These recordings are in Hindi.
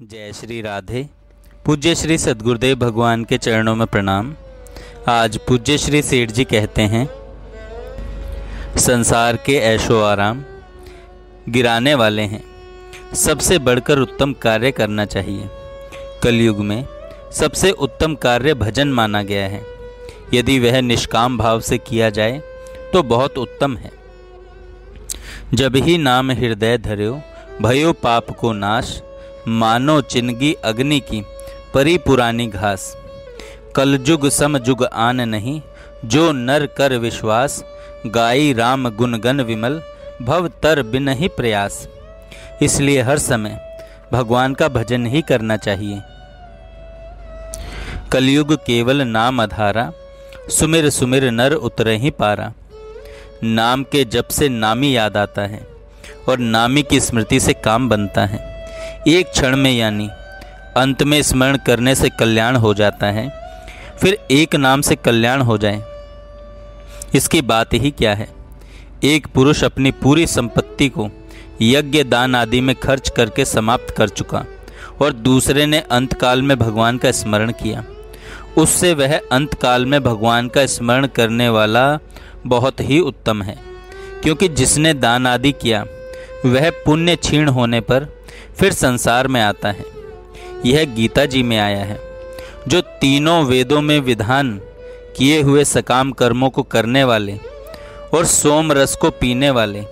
जय श्री राधे। पूज्य श्री सद्गुरुदेव भगवान के चरणों में प्रणाम। आज पूज्य श्री सेठ जी कहते हैं, संसार के ऐशो आराम गिराने वाले हैं, सबसे बढ़कर उत्तम कार्य करना चाहिए। कलयुग में सबसे उत्तम कार्य भजन माना गया है। यदि वह निष्काम भाव से किया जाए तो बहुत उत्तम है। जब ही नाम हृदय धर्यो भयो पाप को नाश, मानो चिनगी अग्नि की परी पुरानी घास। कलजुग समजुग आन नहीं, जो नर कर विश्वास। गाई राम गुणगन विमल, भव तर बिन ही प्रयास। इसलिए हर समय भगवान का भजन ही करना चाहिए। कलयुग केवल नाम आधारा, सुमिर सुमिर नर उतरे ही पारा। नाम के जप से नामी याद आता है और नामी की स्मृति से काम बनता है। एक क्षण में यानी अंत में स्मरण करने से कल्याण हो जाता है। फिर एक नाम से कल्याण हो जाए, इसकी बात ही क्या है। एक पुरुष अपनी पूरी संपत्ति को यज्ञ दान आदि में खर्च करके समाप्त कर चुका और दूसरे ने अंतकाल में भगवान का स्मरण किया। उससे वह अंतकाल में भगवान का स्मरण करने वाला बहुत ही उत्तम है, क्योंकि जिसने दान आदि किया वह पुण्य क्षीण होने पर फिर संसार में आता है। यह गीता जी में आया है। जो तीनों वेदों में विधान किए हुए सकाम कर्मों को करने वाले और सोम रस को पीने वाले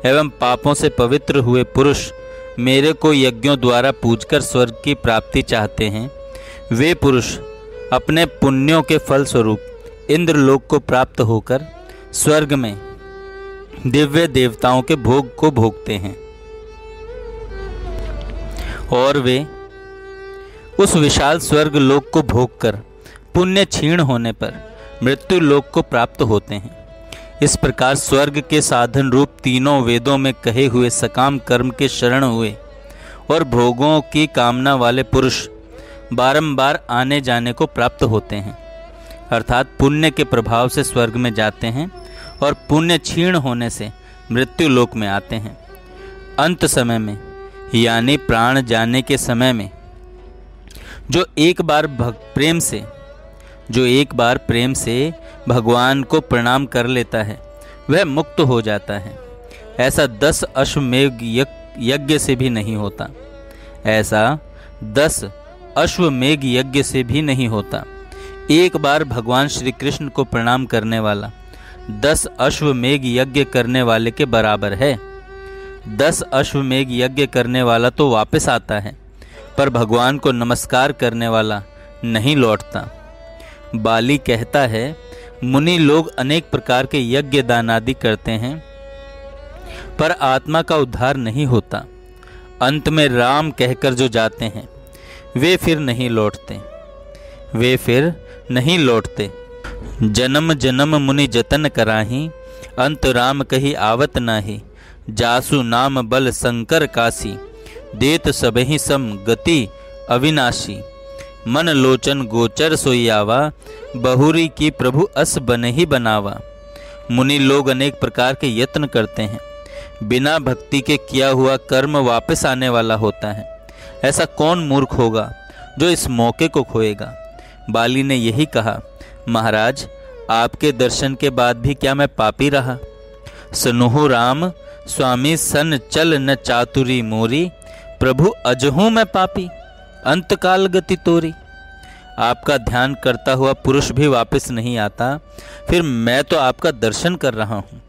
एवं पापों से पवित्र हुए पुरुष मेरे को यज्ञों द्वारा पूजकर स्वर्ग की प्राप्ति चाहते हैं, वे पुरुष अपने पुण्यों के फल स्वरूप इंद्रलोक को प्राप्त होकर स्वर्ग में दिव्य देवताओं के भोग को भोगते हैं और वे उस विशाल स्वर्ग लोक को भोगकर पुण्य क्षीण होने पर मृत्यु लोक को प्राप्त होते हैं। इस प्रकार स्वर्ग के साधन रूप तीनों वेदों में कहे हुए सकाम कर्म के शरण हुए और भोगों की कामना वाले पुरुष बारंबार आने जाने को प्राप्त होते हैं, अर्थात पुण्य के प्रभाव से स्वर्ग में जाते हैं और पुण्य क्षीण होने से मृत्यु लोक में आते हैं। अंत समय में यानी प्राण जाने के समय में जो एक बार प्रेम से भगवान को प्रणाम कर लेता है वह मुक्त हो जाता है। ऐसा 10 अश्वमेध यज्ञ से भी नहीं होता। एक बार भगवान श्री कृष्ण को प्रणाम करने वाला 10 अश्वमेध यज्ञ करने वाले के बराबर है। 10 अश्वमेध यज्ञ करने वाला तो वापस आता है, पर भगवान को नमस्कार करने वाला नहीं लौटता। बाली कहता है, मुनि लोग अनेक प्रकार के यज्ञ दान आदि करते हैं, पर आत्मा का उद्धार नहीं होता। अंत में राम कहकर जो जाते हैं वे फिर नहीं लौटते। जन्म जन्म मुनि जतन कराही, अंत राम कही आवत नाही। जासु नाम बल शंकर काशी, देत सबहि सम गति अविनाशी। मन लोचन गोचर सोयावा, बहुरी की प्रभु अस बन ही बनावा। मुनि लोग अनेक प्रकार के यत्न करते हैं, बिना भक्ति के किया हुआ कर्म वापस आने वाला होता है। ऐसा कौन मूर्ख होगा जो इस मौके को खोएगा। बाली ने यही कहा, महाराज आपके दर्शन के बाद भी क्या मैं पापी रहा। सनुहु राम स्वामी सन चल न चातुरी मोरी, प्रभु अजहूँ मैं पापी अंतकाल गति तोरी। आपका ध्यान करता हुआ पुरुष भी वापस नहीं आता, फिर मैं तो आपका दर्शन कर रहा हूँ।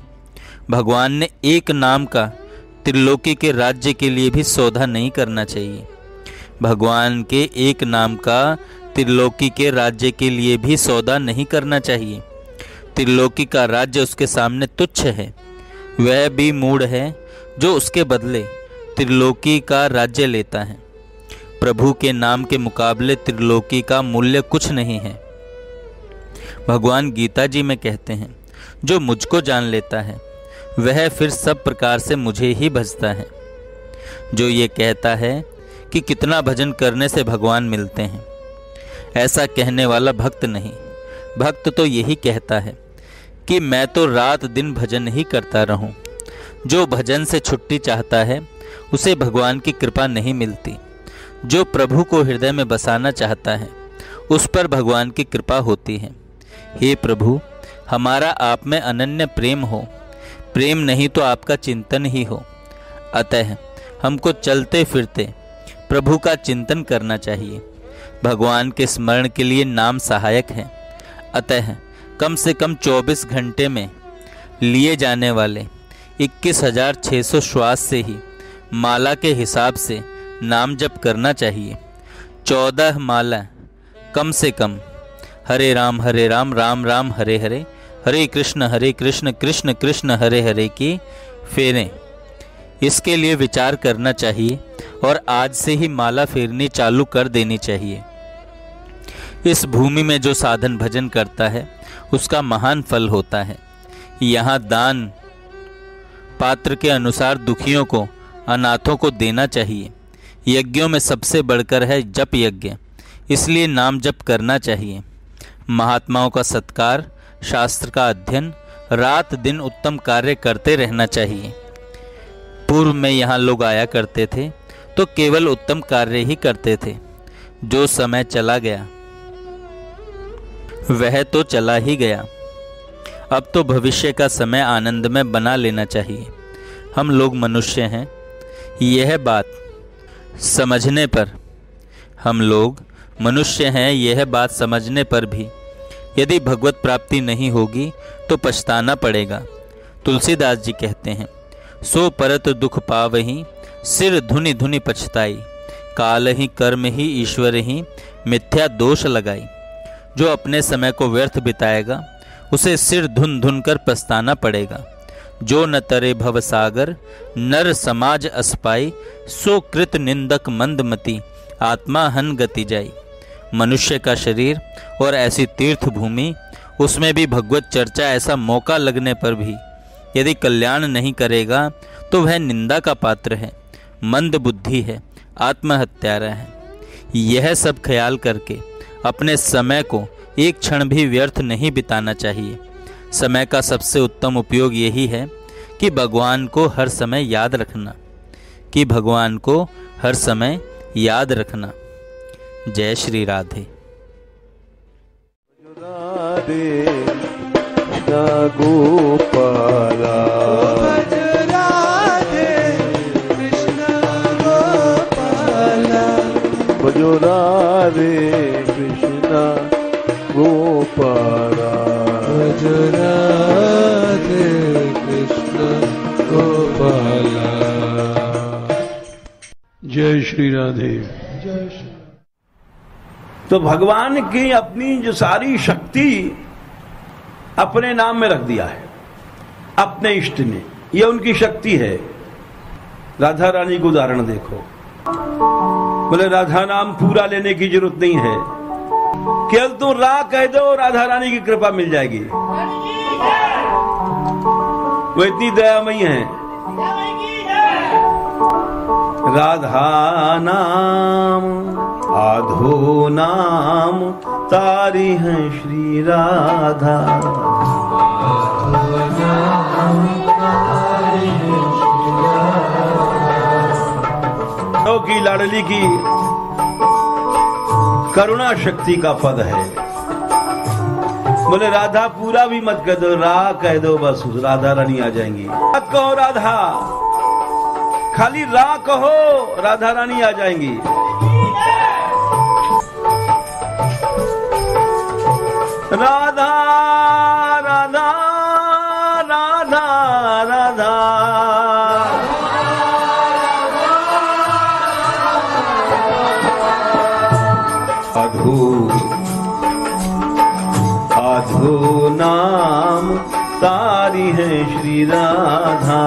भगवान ने एक नाम का त्रिलोकी के राज्य के लिए भी सौदा नहीं करना चाहिए। भगवान के एक नाम का त्रिलोकी के राज्य के लिए भी सौदा नहीं करना चाहिए। त्रिलोकी का राज्य उसके सामने तुच्छ है। वह भी मूढ़ है जो उसके बदले त्रिलोकी का राज्य लेता है। प्रभु के नाम के मुकाबले त्रिलोकी का मूल्य कुछ नहीं है। भगवान गीता जी में कहते हैं, जो मुझको जान लेता है वह फिर सब प्रकार से मुझे ही भजता है। जो ये कहता है कि कितना भजन करने से भगवान मिलते हैं, ऐसा कहने वाला भक्त नहीं। भक्त तो यही कहता है कि मैं तो रात दिन भजन ही करता रहूं। जो भजन से छुट्टी चाहता है उसे भगवान की कृपा नहीं मिलती। जो प्रभु को हृदय में बसाना चाहता है उस पर भगवान की कृपा होती है। हे प्रभु, हमारा आप में अनन्य प्रेम हो, प्रेम नहीं तो आपका चिंतन ही हो। अतः हमको चलते फिरते प्रभु का चिंतन करना चाहिए। भगवान के स्मरण के लिए नाम सहायक है। अतः कम से कम 24 घंटे में लिए जाने वाले 21,600 श्वास से ही माला के हिसाब से नाम जप करना चाहिए। 14 माला कम से कम हरे राम राम राम हरे हरे, हरे कृष्ण कृष्ण कृष्ण हरे हरे की फेरें। इसके लिए विचार करना चाहिए और आज से ही माला फेरनी चालू कर देनी चाहिए। इस भूमि में जो साधन भजन करता है उसका महान फल होता है। यहाँ दान पात्र के अनुसार दुखियों को, अनाथों को देना चाहिए। यज्ञों में सबसे बढ़कर है जप यज्ञ, इसलिए नाम जप करना चाहिए। महात्माओं का सत्कार, शास्त्र का अध्ययन, रात दिन उत्तम कार्य करते रहना चाहिए। पूर्व में यहाँ लोग आया करते थे तो केवल उत्तम कार्य ही करते थे। जो समय चला गया वह तो चला ही गया। अब तो भविष्य का समय आनंद में बना लेना चाहिए। हम लोग मनुष्य हैं, यह बात समझने पर भी यदि भगवत प्राप्ति नहीं होगी तो पछताना पड़ेगा। तुलसीदास जी कहते हैं, सो परत दुख पावही, सिर धुनि धुनि पछताई, काल ही कर्म ही ईश्वर ही, मिथ्या दोष लगाई। जो अपने समय को व्यर्थ बिताएगा उसे सिर धुन धुन कर पछताना पड़ेगा। जो न तरे भव सागर, नर समाज अस्पाई, सो कृत निंदक मंदमती, आत्मा हन गति जाई। मनुष्य का शरीर और ऐसी तीर्थ भूमि, उसमें भी भगवत चर्चा ऐसा मौका लगने पर भी यदि कल्याण नहीं करेगा तो वह निंदा का पात्र है, मंद बुद्धि है, आत्महत्यारा है। यह सब ख्याल करके अपने समय को एक क्षण भी व्यर्थ नहीं बिताना चाहिए। समय का सबसे उत्तम उपयोग यही है कि भगवान को हर समय याद रखना। जय श्री राधे। राधे गोपाला, भजो राधे कृष्ण गोपाला, भजो राधे कृष्ण गोपाला। जय श्री राधे। जय श्री। तो भगवान की अपनी जो सारी शक्ति अपने नाम में रख दिया है, अपने इष्ट ने, यह उनकी शक्ति है। राधा रानी को उदाहरण देखो, बोले राधा नाम पूरा लेने की जरूरत नहीं है, केवल तो रा कह दो, राधा रानी की कृपा मिल जाएगी। वो इतनी दयामयी है। राधा नाम आधो नाम तारी है श्री राधा, की लाडली की करुणा शक्ति का पद है। बोले राधा पूरा भी मत कह दो, रा कह दो, बस राधा रानी आ जाएंगी। कहो राधा, खाली रा कहो, राधा रानी आ जाएंगी। राधा राधा राधा राधा, आधो नाम तारी है श्री राधा,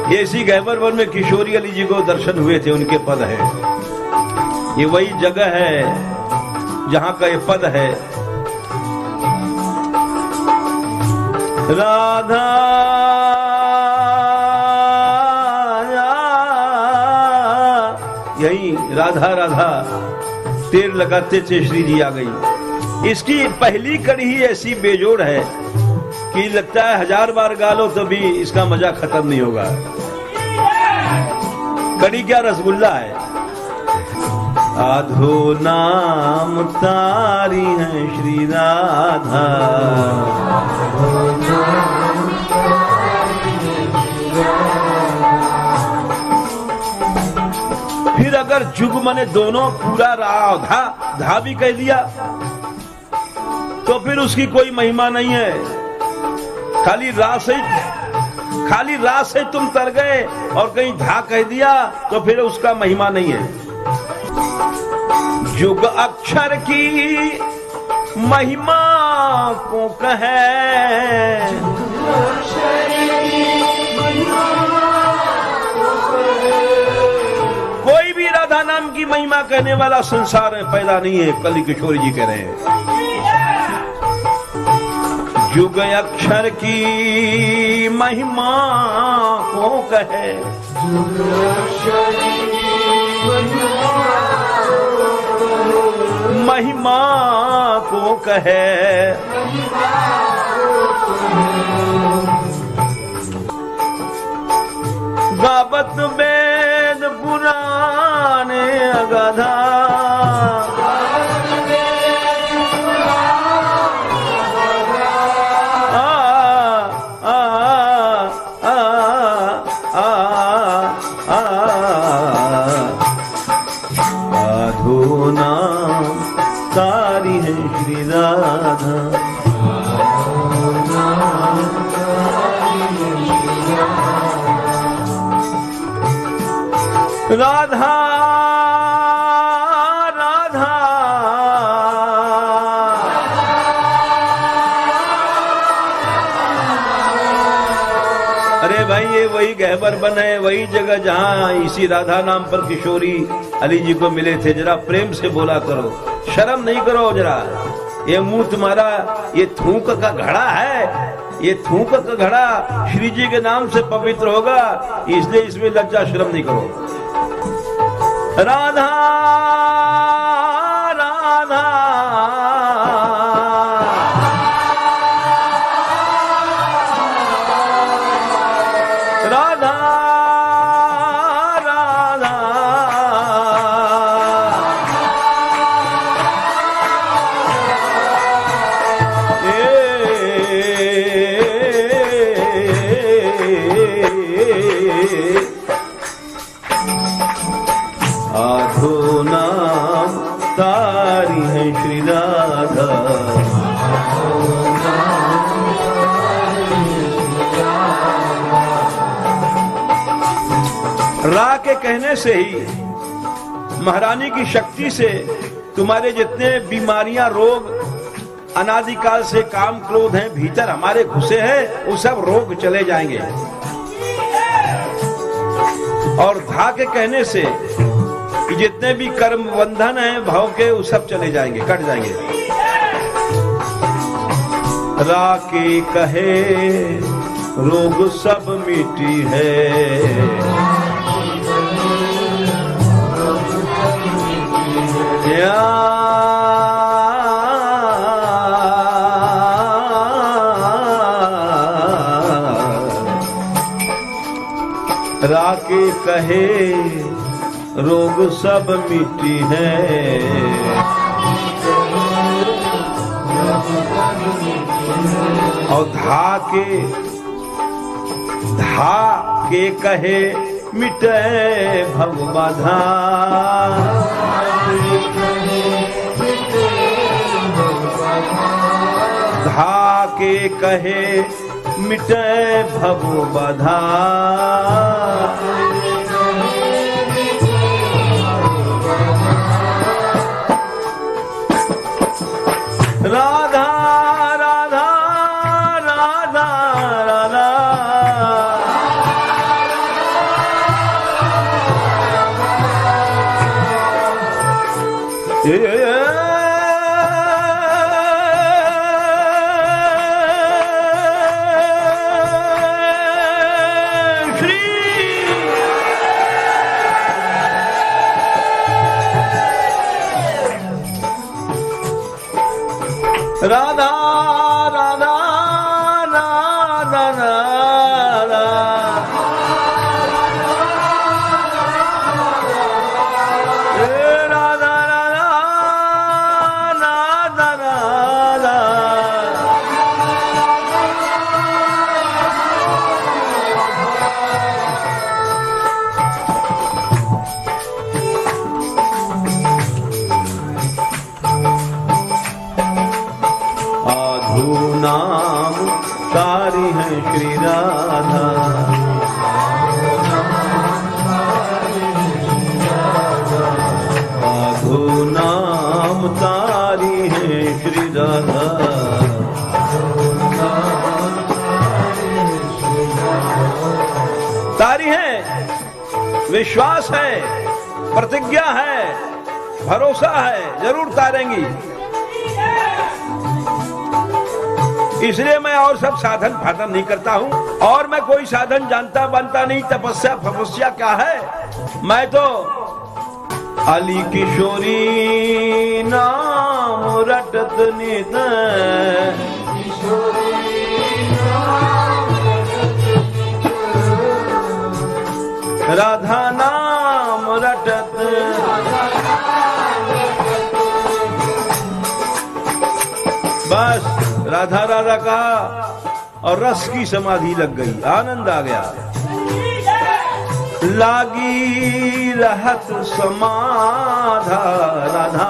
ये इसी गहबर वन में किशोरी अली जी को दर्शन हुए थे, उनके पद है। ये वही जगह है जहां का ये पद है। राधा यही राधा राधा तेर लगाते थे श्री जी आ गई। इसकी पहली कड़ी ही ऐसी बेजोड़ है कि कि लगता है 1000 बार गा लो तो भी इसका मजा खत्म नहीं होगा। कड़ी क्या रसगुल्ला है। आधो नाम तारी है श्री राधा, फिर अगर जुग मने दोनों पूरा राधा धा भी कह दिया तो फिर उसकी कोई महिमा नहीं है। खाली रास से तुम तर गए और कहीं धा कह दिया तो फिर उसका महिमा नहीं है। जुग अक्षर की महिमा को कहे, कोई भी राधा नाम की महिमा कहने वाला संसार में पैदा नहीं है। कली किशोरी जी कह रहे हैं जुग अक्षर की महिमा को कहे, महिमा को कहे। गावत वेद पुराने अगाधा, साधु नाम तारी है श्री राधा, राधा राधा अरे भाई ये वही गहबर बन है, वही जगह जहाँ इसी राधा नाम पर किशोरी अली जी को मिले थे। जरा प्रेम से बोला करो, शर्म नहीं करो जरा। ये मुंह तुम्हारा ये थूक का घड़ा है, ये थूक का घड़ा श्री जी के नाम से पवित्र होगा, इसलिए इसमें लज्जा शर्म नहीं करो। राधा राधा राधा राधा आधो नाम तारी है श्री राधा, रा के कहने से ही महारानी की शक्ति से तुम्हारे जितने बीमारियां रोग अनादिकाल से काम क्रोध हैं भीतर हमारे घुसे हैं वो सब रोग चले जाएंगे। और धा के कहने से कि जितने भी कर्म बंधन हैं भाव के वो सब चले जाएंगे, कट जाएंगे। रा के कहे रोग सब मिटी है, राके कहे रोग सब मिटी है, और धा के कहे मिटे भव बाधा, धा के कहे मिटे भव बाधा, राधा राधा राधा राधा राधा राधा राधा तारी है, विश्वास है, प्रतिज्ञा है, भरोसा है, जरूर तारेंगी। इसलिए मैं और सब साधन फाधन नहीं करता हूं, और मैं कोई साधन जानता बनता नहीं। तपस्या फपस्या क्या है? मैं तो अली किशोरी नाम रटत नित, राधा नाम रटत, बस राधा राधा कहा और रस की समाधि लग गई, आनंद आ गया। लागी रहत समाधा राधा,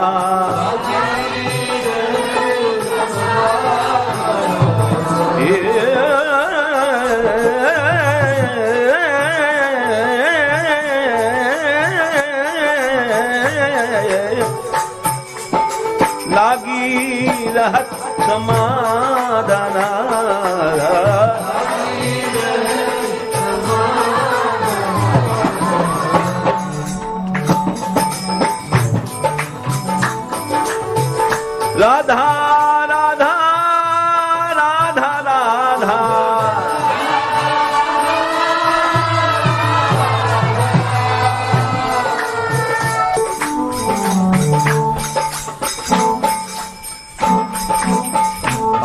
लागी रहत समाधाना, राधा राधा राधा राधा,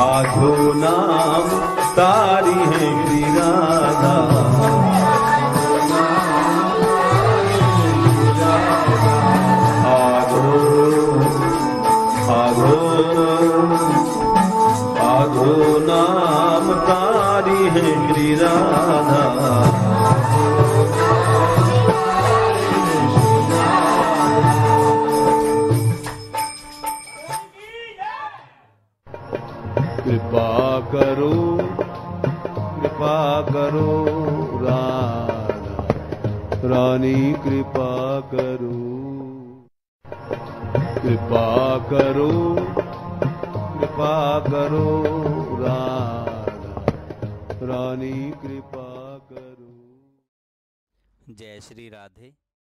आधो नाम तारी है श्री राधा, आधो आधो आधो नाम तारी है श्री राधा, कृपा करो राधा रानी, कृपा करो, कृपा करो राधा रानी, कृपा करो। जय श्री राधे।